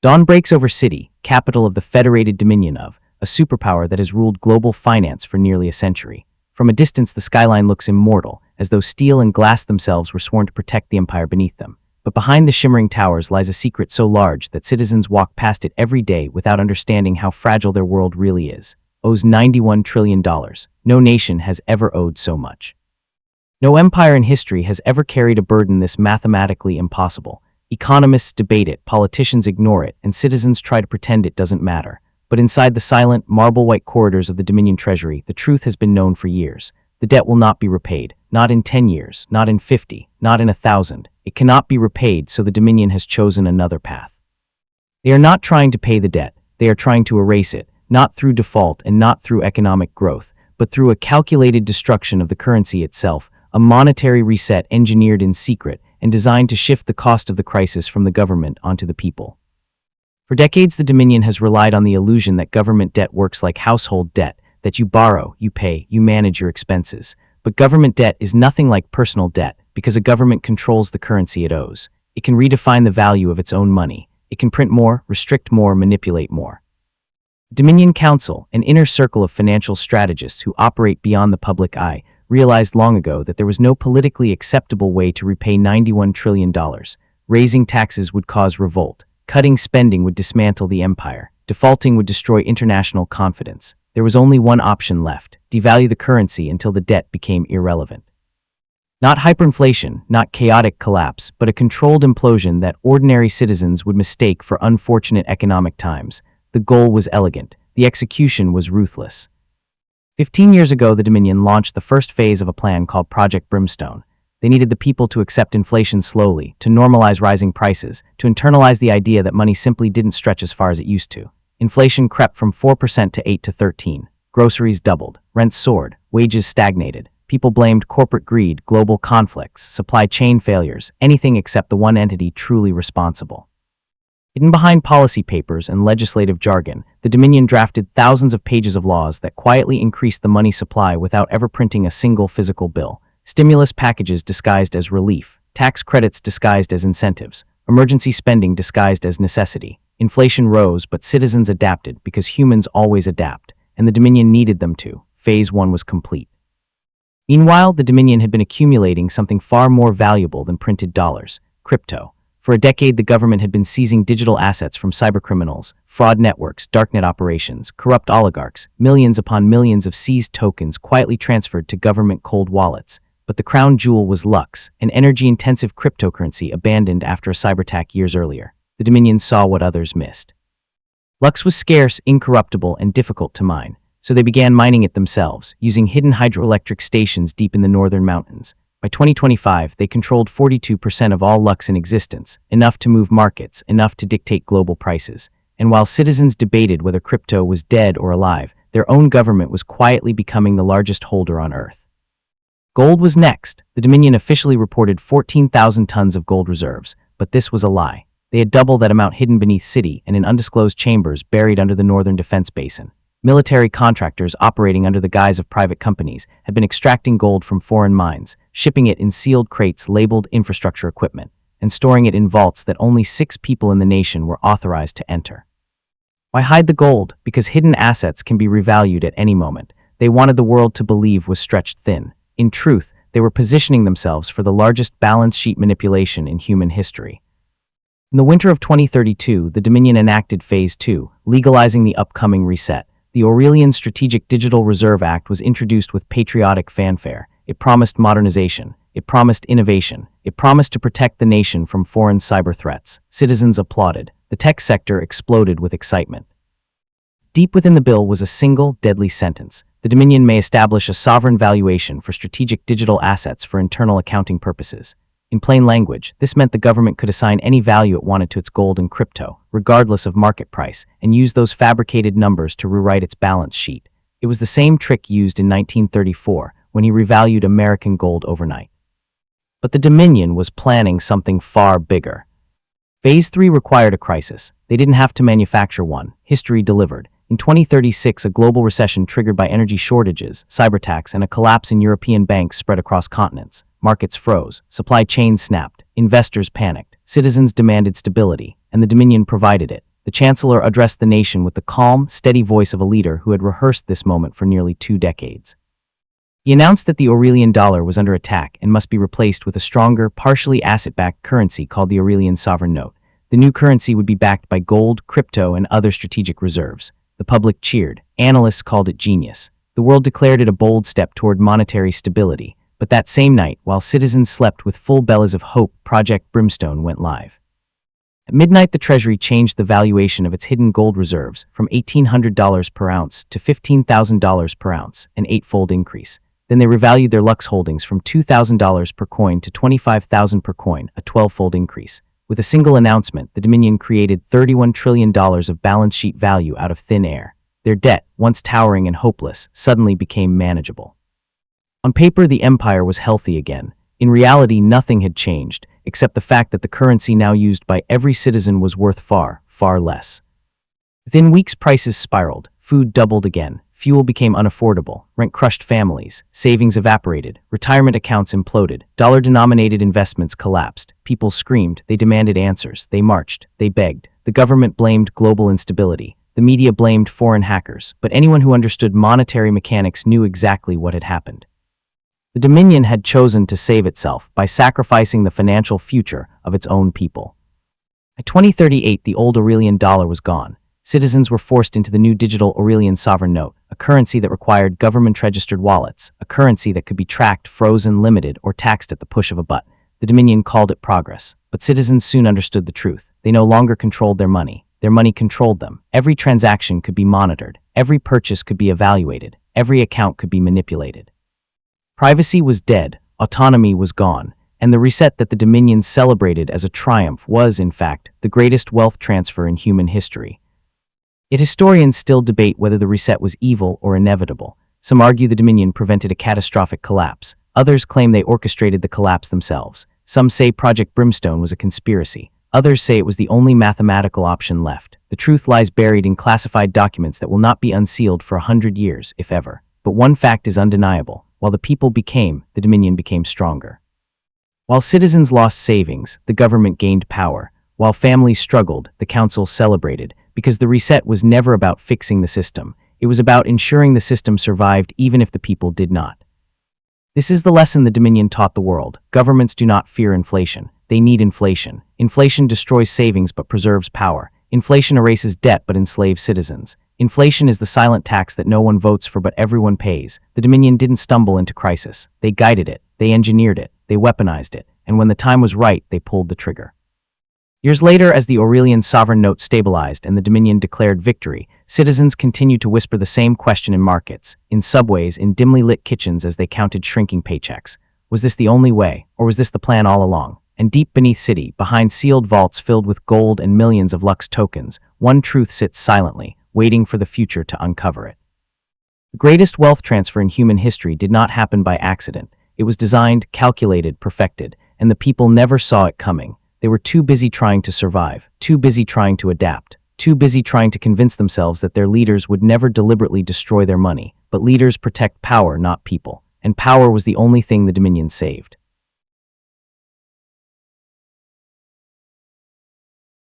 Dawn breaks over City, capital of the Federated Dominion of, a superpower that has ruled global finance for nearly a century. From a distance, the skyline looks immortal, as though steel and glass themselves were sworn to protect the empire beneath them. But behind the shimmering towers lies a secret so large that citizens walk past it every day without understanding how fragile their world really is. Owes $91 trillion. No nation has ever owed so much. No empire in history has ever carried a burden this mathematically impossible. Economists debate it, politicians ignore it, and citizens try to pretend it doesn't matter. But inside the silent, marble-white corridors of the Dominion Treasury, the truth has been known for years. The debt will not be repaid. Not in 10 years, not in 50, not in 1,000. It cannot be repaid, so the Dominion has chosen another path. They are not trying to pay the debt. They are trying to erase it, not through default and not through economic growth, but through a calculated destruction of the currency itself, a monetary reset engineered in secret and designed to shift the cost of the crisis from the government onto the people. For decades, the Dominion has relied on the illusion that government debt works like household debt, that you borrow, you pay, you manage your expenses. But government debt is nothing like personal debt because a government controls the currency it owes. It can redefine the value of its own money. It can print more, restrict more, manipulate more. Dominion Council, an inner circle of financial strategists who operate beyond the public eye, realized long ago that there was no politically acceptable way to repay $91 trillion. Raising taxes would cause revolt. Cutting spending would dismantle the empire. Defaulting would destroy international confidence. There was only one option left: devalue the currency until the debt became irrelevant. Not hyperinflation, not chaotic collapse, but a controlled implosion that ordinary citizens would mistake for unfortunate economic times. The goal was elegant. The execution was ruthless. 15 years ago, the Dominion launched the first phase of a plan called Project Brimstone. They needed the people to accept inflation slowly, to normalize rising prices, to internalize the idea that money simply didn't stretch as far as it used to. Inflation crept from 4% to 8 to 13. Groceries doubled. Rents soared. Wages stagnated. People blamed corporate greed, global conflicts, supply chain failures, anything except the one entity truly responsible. Hidden behind policy papers and legislative jargon, the Dominion drafted thousands of pages of laws that quietly increased the money supply without ever printing a single physical bill. Stimulus packages disguised as relief, tax credits disguised as incentives, emergency spending disguised as necessity. Inflation rose, but citizens adapted because humans always adapt, and the Dominion needed them to. Phase 1 was complete. Meanwhile, the Dominion had been accumulating something far more valuable than printed dollars: crypto. For a decade, the government had been seizing digital assets from cybercriminals, fraud networks, darknet operations, corrupt oligarchs. Millions upon millions of seized tokens quietly transferred to government cold wallets. But the crown jewel was Lux, an energy-intensive cryptocurrency abandoned after a cyberattack years earlier. The Dominion saw what others missed. Lux was scarce, incorruptible, and difficult to mine, so they began mining it themselves, using hidden hydroelectric stations deep in the northern mountains. By 2025, they controlled 42% of all Lux in existence, enough to move markets, enough to dictate global prices. And while citizens debated whether crypto was dead or alive, their own government was quietly becoming the largest holder on Earth. Gold was next. The Dominion officially reported 14,000 tons of gold reserves, but this was a lie. They had double that amount hidden beneath City and in undisclosed chambers buried under the northern defense basin. Military contractors operating under the guise of private companies had been extracting gold from foreign mines, shipping it in sealed crates labeled infrastructure equipment, and storing it in vaults that only 6 people in the nation were authorized to enter. Why hide the gold? Because hidden assets can be revalued at any moment. They wanted the world to believe was stretched thin. In truth, they were positioning themselves for the largest balance sheet manipulation in human history. In the winter of 2032, the Dominion enacted Phase 2, legalizing the upcoming reset. The Aurelian Strategic Digital Reserve Act was introduced with patriotic fanfare. It promised modernization. It promised innovation. It promised to protect the nation from foreign cyber threats. Citizens applauded. The tech sector exploded with excitement. Deep within the bill was a single, deadly sentence. The Dominion may establish a sovereign valuation for strategic digital assets for internal accounting purposes. In plain language, this meant the government could assign any value it wanted to its gold and crypto, regardless of market price, and use those fabricated numbers to rewrite its balance sheet. It was the same trick used in 1934 when he revalued American gold overnight. But the Dominion was planning something far bigger. Phase 3 required a crisis. They didn't have to manufacture one. History delivered. In 2036, a global recession triggered by energy shortages, cyberattacks, and a collapse in European banks spread across continents. Markets froze, supply chains snapped, investors panicked, citizens demanded stability, and the Dominion provided it. the Chancellor addressed the nation with the calm, steady voice of a leader who had rehearsed this moment for nearly 2 decades. He announced that the Aurelian dollar was under attack and must be replaced with a stronger, partially asset-backed currency called the Aurelian sovereign note. The new currency would be backed by gold, crypto, and other strategic reserves. The public cheered. Analysts called it genius. The world declared it a bold step toward monetary stability. But that same night, while citizens slept with full bellies of hope, Project Brimstone went live. At midnight, the Treasury changed the valuation of its hidden gold reserves from $1,800 per ounce to $15,000 per ounce, an 8-fold increase. Then they revalued their Lux holdings from $2,000 per coin to $25,000 per coin, a 12-fold increase. With a single announcement, the Dominion created $31 trillion of balance sheet value out of thin air. Their debt, once towering and hopeless, suddenly became manageable. On paper, the empire was healthy again. In reality, nothing had changed, except the fact that the currency now used by every citizen was worth far, far less. Within weeks, prices spiraled. Food doubled again. Fuel became unaffordable. Rent crushed families. Savings evaporated. Retirement accounts imploded. Dollar-denominated investments collapsed. People screamed. They demanded answers. They marched. They begged. The government blamed global instability. The media blamed foreign hackers. But anyone who understood monetary mechanics knew exactly what had happened. The Dominion had chosen to save itself by sacrificing the financial future of its own people. By 2038, the old Aurelian dollar was gone. Citizens were forced into the new digital Aurelian sovereign note, a currency that required government-registered wallets, a currency that could be tracked, frozen, limited, or taxed at the push of a button. The Dominion called it progress, but citizens soon understood the truth. They no longer controlled their money. Their money controlled them. Every transaction could be monitored. Every purchase could be evaluated. Every account could be manipulated. Privacy was dead. Autonomy was gone. And the reset that the Dominion celebrated as a triumph was, in fact, the greatest wealth transfer in human history. Yet historians still debate whether the reset was evil or inevitable. Some argue the Dominion prevented a catastrophic collapse. Others claim they orchestrated the collapse themselves. Some say Project Brimstone was a conspiracy. Others say it was the only mathematical option left. The truth lies buried in classified documents that will not be unsealed for 100 years, if ever. But one fact is undeniable. While the people became, the Dominion became stronger. While citizens lost savings, the government gained power. While families struggled, the council celebrated, because the reset was never about fixing the system. It was about ensuring the system survived even if the people did not. This is the lesson the Dominion taught the world. Governments do not fear inflation. They need inflation. Inflation destroys savings but preserves power. Inflation erases debt but enslaves citizens. Inflation is the silent tax that no one votes for but everyone pays. The Dominion didn't stumble into crisis. They guided it. They engineered it. They weaponized it. And when the time was right, they pulled the trigger. Years later, as the Aurelian sovereign note stabilized and the Dominion declared victory, citizens continued to whisper the same question in markets, in subways, in dimly lit kitchens as they counted shrinking paychecks. Was this the only way, or was this the plan all along? And deep beneath city, behind sealed vaults filled with gold and millions of Lux tokens, one truth sits silently, waiting for the future to uncover it. The greatest wealth transfer in human history did not happen by accident. It was designed, calculated, perfected, and the people never saw it coming. They were too busy trying to survive, too busy trying to adapt, too busy trying to convince themselves that their leaders would never deliberately destroy their money. But leaders protect power, not people. And power was the only thing the Dominion saved.